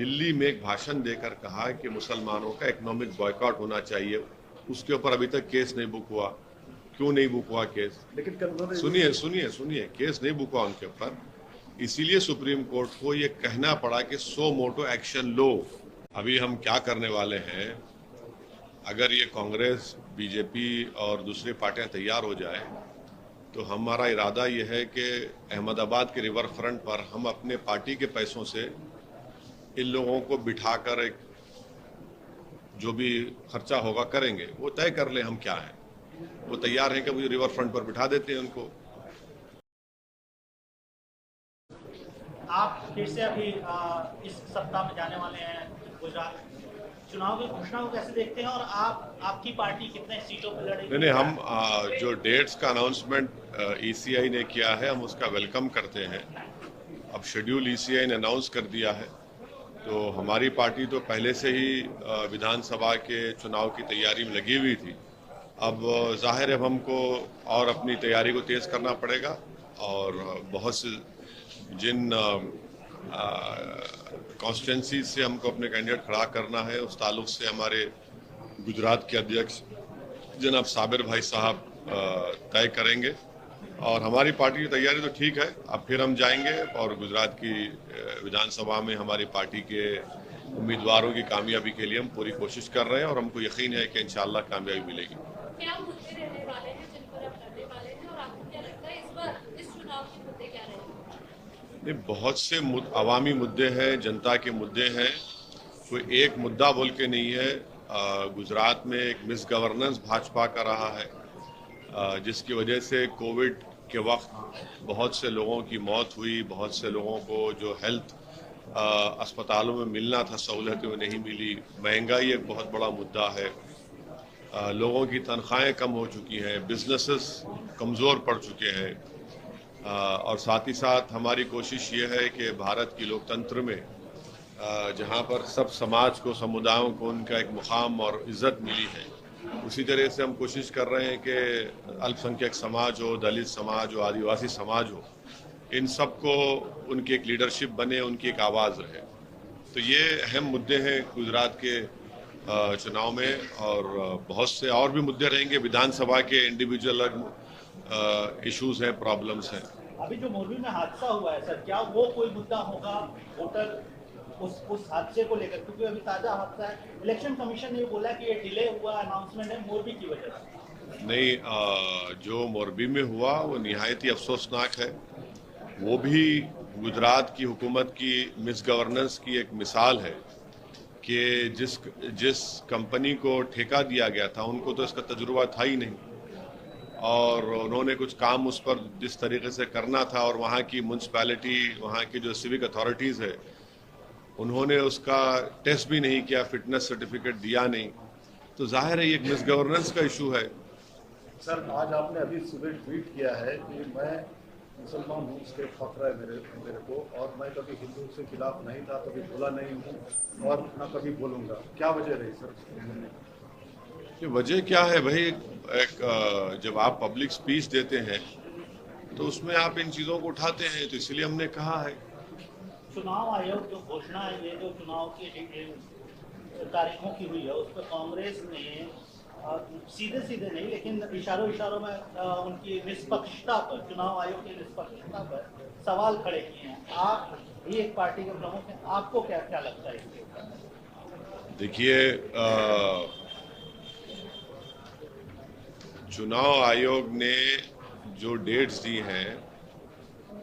दिल्ली में एक भाषण देकर कहा कि मुसलमानों का इकोनॉमिक बॉयकॉट होना चाहिए। उसके ऊपर अभी तक केस नहीं बुक हुआ। क्यों नहीं बुक हुआ केस? लेकिन कल उन्होंने सुनिए सुनिए सुनिए, केस नहीं बुक हुआ उनके ऊपर, इसीलिए सुप्रीम कोर्ट को ये कहना पड़ा कि सो मोटो एक्शन लो। अभी हम क्या करने वाले हैं, अगर ये कांग्रेस, बीजेपी और दूसरी पार्टियां तैयार हो जाए तो हमारा इरादा ये है कि अहमदाबाद के रिवर फ्रंट पर हम अपने पार्टी के पैसों से इन लोगों को बिठाकर एक जो भी खर्चा होगा करेंगे, वो तय कर ले हम क्या है। वो तैयार हैं कि मुझे रिवर फ्रंट पर बिठा देते हैं उनको। आप फिर से अभी इस सप्ताह में जाने वाले हैं गुजरात, चुनाव की घोषणा को कैसे देखते हैं और आपकी पार्टी कितने सीटों पर लड़ेगी? नहीं, हम जो डेट्स का अनाउंसमेंट ईसीआई ने किया है हम उसका वेलकम करते हैं। अब शेड्यूल ईसीआई ने अनाउंस कर दिया है, तो हमारी पार्टी तो पहले से ही विधानसभा के चुनाव की तैयारी में लगी हुई थी। अब जाहिर है हमको और अपनी तैयारी को तेज करना पड़ेगा और बहुत से जिन कॉन्स्टिट्यूंसी से हमको अपने कैंडिडेट खड़ा करना है उस ताल्लुक से हमारे गुजरात के अध्यक्ष जनाब साबिर भाई साहब तय करेंगे। और हमारी पार्टी की तैयारी तो ठीक है। अब फिर हम जाएंगे और गुजरात की विधानसभा में हमारी पार्टी के उम्मीदवारों की कामयाबी के लिए हम पूरी कोशिश कर रहे हैं और हमको यकीन है कि इंशाल्लाह कामयाबी मिलेगी। क्या मुद्दे रहने वाले हैं जिन पर आप लड़ने वाले हैं और आपको क्या लगता है इस बार इस चुनाव के मुद्दे क्या रहेंगे? नहीं, बहुत से अवामी मुद्दे हैं, जनता के मुद्दे हैं। कोई एक मुद्दा बोल के नहीं है। गुजरात में एक मिस गवर्नेंस भाजपा का रहा है, जिसकी वजह से कोविड के वक्त बहुत से लोगों की मौत हुई। बहुत से लोगों को जो हेल्थ अस्पतालों में मिलना था सहूलतें वो नहीं मिली। महंगाई एक बहुत बड़ा मुद्दा है। लोगों की तनख्वाहें कम हो चुकी हैं, बिजनेसेस कमज़ोर पड़ चुके हैं। और साथ ही साथ हमारी कोशिश ये है कि भारत की लोकतंत्र में जहाँ पर सब समाज को, समुदायों को उनका एक मुकाम और इज़्ज़त मिली है, उसी तरह से हम कोशिश कर रहे हैं कि अल्पसंख्यक समाज हो, दलित समाज हो, आदिवासी समाज हो, इन सबको उनकी एक लीडरशिप बने, उनकी एक आवाज़ रहे। तो ये अहम मुद्दे हैं गुजरात के चुनाव में। और बहुत से और भी मुद्दे रहेंगे। विधानसभा के इंडिविजुअल इश्यूज हैं, प्रॉब्लम्स हैं। अभी जो मोरबी में हादसा हुआ है सर, क्या वो कोई मुद्दा होगा वोटर उस हादसे को लेकर? क्योंकि अभी ताजा हादसा है, इलेक्शन कमीशन ने बोला कि ये डिले हुआ अनाउंसमेंट है मोरबी की वजह से। नहीं, जो मोरबी में हुआ वो निहायत ही अफसोसनाक है। वो भी गुजरात की हुकूमत की मिस गवर्नेंस की एक मिसाल है कि जिस कंपनी को ठेका दिया गया था उनको तो इसका तजुर्बा था ही नहीं, और उन्होंने कुछ काम उस पर जिस तरीके से करना था, और वहाँ की म्यूनसिपैलिटी, वहाँ की जो सिविक अथॉरिटीज़ है, उन्होंने उसका टेस्ट भी नहीं किया, फिटनेस सर्टिफिकेट दिया नहीं। तो जाहिर है ये एक मिस गवर्नेंस का इशू है। सर, आज आपने अभी सुबह ट्वीट किया है कि मैं मुसलमान हूँ, उसके फख्र है मेरे को, और मैं कभी हिंदू के खिलाफ नहीं था, कभी बोला नहीं हूँ और ना कभी बोलूँगा। क्या वजह रही सर? ये वजह क्या है भाई? जब आप पब्लिक स्पीच देते हैं तो उसमें आप इन चीज़ों को उठाते हैं, तो इसलिए हमने कहा है। चुनाव आयोग जो घोषणा है, ये जो चुनाव की तारीखों की हुई है, उस पर कांग्रेस ने सीधे नहीं लेकिन इशारों में उनकी निष्पक्षता पर, चुनाव आयोग की निष्पक्षता पर सवाल खड़े किए हैं। आप भी एक पार्टी के प्रमुख हैं, आपको क्या लगता है इसके ऊपर? देखिए, चुनाव आयोग ने जो डेट्स दी हैं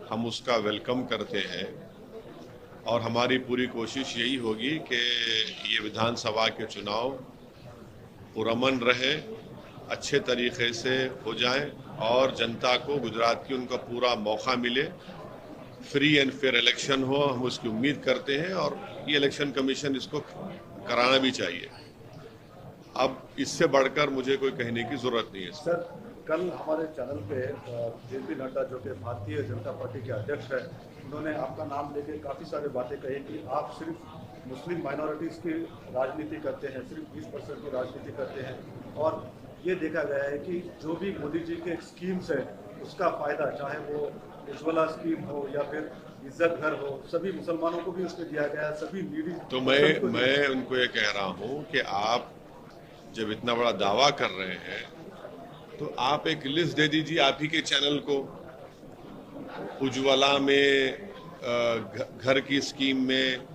हम उसका वेलकम करते हैं, और हमारी पूरी कोशिश यही होगी कि ये विधानसभा के चुनाव पुरअमन रहे, अच्छे तरीके से हो जाएं और जनता को, गुजरात की, उनका पूरा मौका मिले। फ्री एंड फेयर इलेक्शन हो, हम उसकी उम्मीद करते हैं, और ये इलेक्शन कमीशन इसको कराना भी चाहिए। अब इससे बढ़कर मुझे कोई कहने की जरूरत नहीं है। सर, कल हमारे चैनल पे जेपी नड्डा, जो कि भारतीय जनता पार्टी के अध्यक्ष हैं, उन्होंने आपका नाम लेके काफ़ी सारी बातें कही कि आप सिर्फ मुस्लिम माइनॉरिटीज़ की राजनीति करते हैं, सिर्फ 20% की राजनीति करते हैं, और ये देखा गया है कि जो भी मोदी जी के स्कीम्स हैं उसका फ़ायदा, चाहे वो उज्ज्वला स्कीम हो या फिर इज्जत घर हो, सभी मुसलमानों को भी उसमें दिया गया है, सभी नीडी। तो मैं उनको ये कह रहा हूं कि आप जब इतना बड़ा दावा कर रहे हैं तो आप एक लिस्ट दे दीजिए आप ही के चैनल को। उज्ज्वला में, घर की स्कीम में,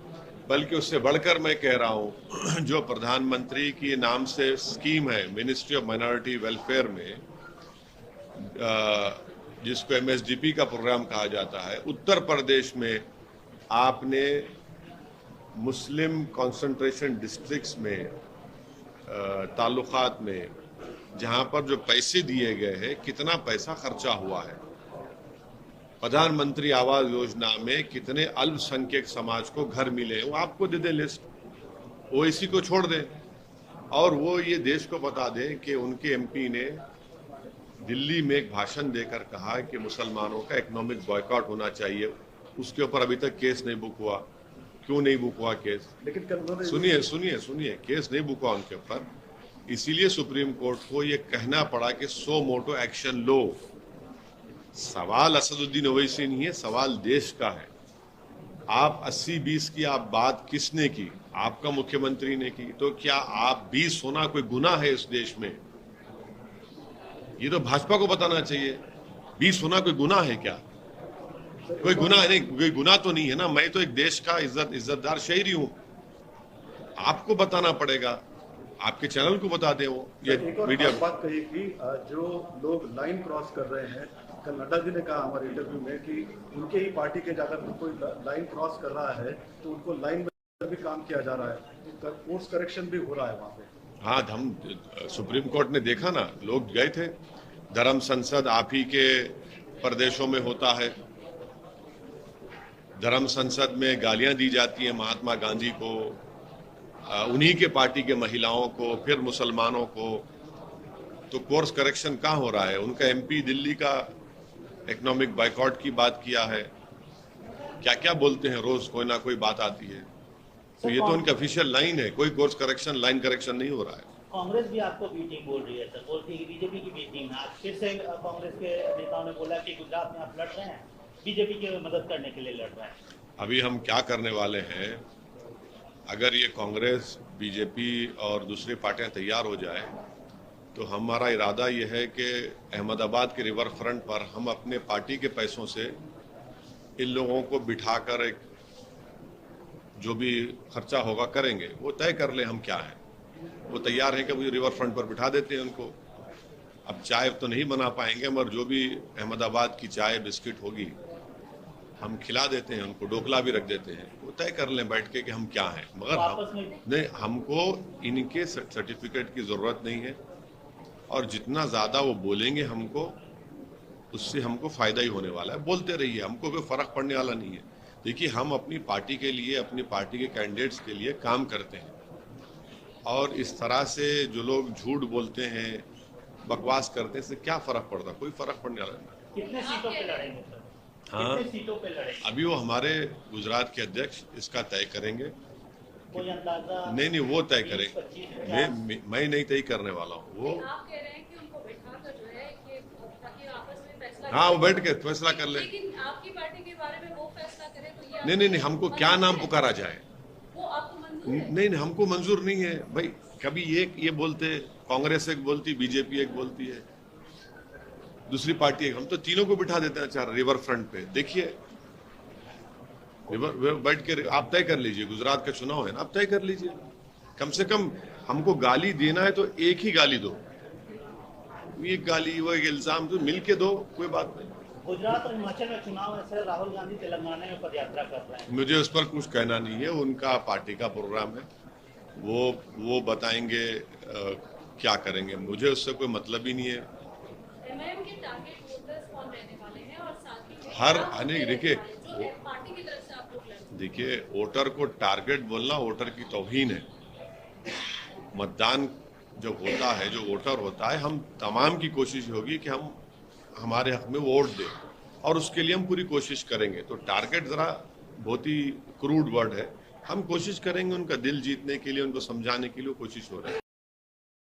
बल्कि उससे बढ़कर मैं कह रहा हूं जो प्रधानमंत्री के नाम से स्कीम है मिनिस्ट्री ऑफ माइनॉरिटी वेलफेयर में, जिसको MSDP का प्रोग्राम कहा जाता है, उत्तर प्रदेश में आपने मुस्लिम कॉन्सेंट्रेशन डिस्ट्रिक्ट्स में, ताल्लुकात में, जहां पर जो पैसे दिए गए हैं कितना पैसा खर्चा हुआ है, प्रधानमंत्री आवास योजना में कितने अल्पसंख्यक समाज को घर मिले, वो आपको दे दे लिस्ट, ओवैसी को छोड़ दें और वो ये देश को बता दें कि उनके MP ने दिल्ली में एक भाषण देकर कहा कि मुसलमानों का इकोनॉमिक बॉयकॉट होना चाहिए। उसके ऊपर अभी तक केस नहीं बुक हुआ। क्यों नहीं बुक हुआ केस? लेकिन कल उन्होंने सुनिए, केस नहीं बुक हुआ उनके ऊपर, इसीलिए सुप्रीम कोर्ट को ये कहना पड़ा कि सो मोटो एक्शन लो। सवाल असदुद्दीन ओवैसी नहीं है, सवाल देश का है। आप 80-20 की आप बात किसने की? आपका मुख्यमंत्री ने की। तो क्या आप 20 होना कोई गुनाह है इस देश में? ये तो भाजपा को बताना चाहिए। 20 होना कोई गुनाह है क्या? कोई गुनाह नहीं, कोई गुनाह तो नहीं है ना। मैं तो एक देश का इज्जतदार शहरी हूं, आपको बताना पड़ेगा, आपके चैनल को बता दें। वो ये एक और मीडिया बात कही कि जो लोग लाइन क्रॉस कर रहे हैं, कल नड्डा जी ने कहा हमारे इंटरव्यू में कि उनके ही पार्टी के जाकर कोई लाइन क्रॉस कर रहा है तो उनको लाइन में भी काम किया जा रहा है, कोर्स करेक्शन भी हो रहा है वहाँ पे। हाँ, हम सुप्रीम कोर्ट ने देखा ना, लोग गए थे। धर्म संसद आप ही के प्रदेशों में होता है। धर्म संसद में गालियां दी जाती हैं महात्मा गांधी को, उन्हीं के पार्टी के महिलाओं को, फिर मुसलमानों को। तो कोर्स करेक्शन कहाँ हो रहा है? उनका MP दिल्ली का इकोनॉमिक बाइकआउट की बात किया है। क्या क्या बोलते हैं, रोज कोई ना कोई बात आती है। तो ये तो उनकी ऑफिशियल लाइन है, कोई कोर्स करेक्शन, लाइन करेक्शन नहीं हो रहा है। कांग्रेस भी आपको बी टीम बोल रही है सर, बोलती है कि बीजेपी की बी टीम है। आज फिर से कांग्रेस के नेताओं ने बोला कि गुजरात में आप लड़ रहे हैं, बीजेपी की मदद करने के लिए लड़ रहे हैं। अभी हम क्या करने वाले हैं, अगर ये कांग्रेस, बीजेपी और दूसरी पार्टियां तैयार हो जाए तो हमारा इरादा ये है कि अहमदाबाद के रिवर फ्रंट पर हम अपने पार्टी के पैसों से इन लोगों को बिठाकर एक जो भी खर्चा होगा करेंगे, वो तय कर ले हम क्या हैं। वो तैयार हैं कि मुझे रिवर फ्रंट पर बिठा देते हैं उनको। अब चाय तो नहीं बना पाएंगे, मगर जो भी अहमदाबाद की चाय बिस्किट होगी हम खिला देते हैं उनको, डोकला भी रख देते हैं। वो तय कर लें बैठ के कि हम क्या हैं। मगर नहीं, हमको इनके सर्टिफिकेट की जरूरत नहीं है, और जितना ज्यादा वो बोलेंगे हमको, उससे हमको फायदा ही होने वाला है। बोलते रहिए, हमको कोई फर्क पड़ने वाला नहीं है। देखिए, हम अपनी पार्टी के लिए, अपनी पार्टी के कैंडिडेट्स के लिए काम करते हैं, और इस तरह से जो लोग झूठ बोलते हैं, बकवास करते हैं, इससे क्या फर्क पड़ता? कोई फर्क पड़ने वाला नहीं। कितने सीटों पे लड़ेंगे सर? हाँ, कितने सीटों पे लड़ेंगे? अभी वो हमारे गुजरात के अध्यक्ष इसका तय करेंगे। कोई अंदाजा? नहीं, वो तय करेंगे। मैं नहीं तय करने वाला हूँ। वो आप कह रहे हैं कि उनको बैठाकर जो है कि ताकि आपस में फैसला, हाँ, वो बैठ के फैसला कर ले। लेकिन आपकी पार्टी के बारे में वो फैसला करे तो ये नहीं, हमको क्या नाम पुकारा जाए, वो आपको मंजूर है? नहीं, हमको मंजूर नहीं है भाई। कभी एक ये बोलते, कांग्रेस एक बोलती, बीजेपी एक बोलती है, दूसरी पार्टी एक। हम तो तीनों को बिठा देते हैं चार रिवर फ्रंट पे। देखिए, रिवर बैठ के आप तय कर लीजिए। गुजरात का चुनाव है ना, आप तय कर लीजिए। कम से कम हमको गाली देना है तो एक ही गाली दो, एक गाली, वो एक इल्जाम तो मिल के दो, कोई बात नहीं। गुजरात और हिमाचल में चुनाव है सर, राहुल गांधी तेलंगाना में पदयात्रा कर रहे हैं। मुझे उस पर कुछ कहना नहीं है, उनका पार्टी का प्रोग्राम है, वो बताएंगे क्या करेंगे। मुझे उससे कोई मतलब ही नहीं है। एमआईएम के टारगेट वोटर्स कौन रहने वाले हैं, और साथ ही हर अनेक, देखिए, जो है पार्टी की तरफ से आप लोग लड़, देखिए, वोटर को टारगेट बोलना वोटर की तौहीन है। मतदान जब होता है, जो वोटर होता है, हम तमाम की कोशिश होगी कि हम हमारे हक में वोट दें, और उसके लिए हम पूरी कोशिश करेंगे। तो टारगेट जरा बहुत ही क्रूड वर्ड है। हम कोशिश करेंगे उनका दिल जीतने के लिए, उनको समझाने के लिए कोशिश हो रही है।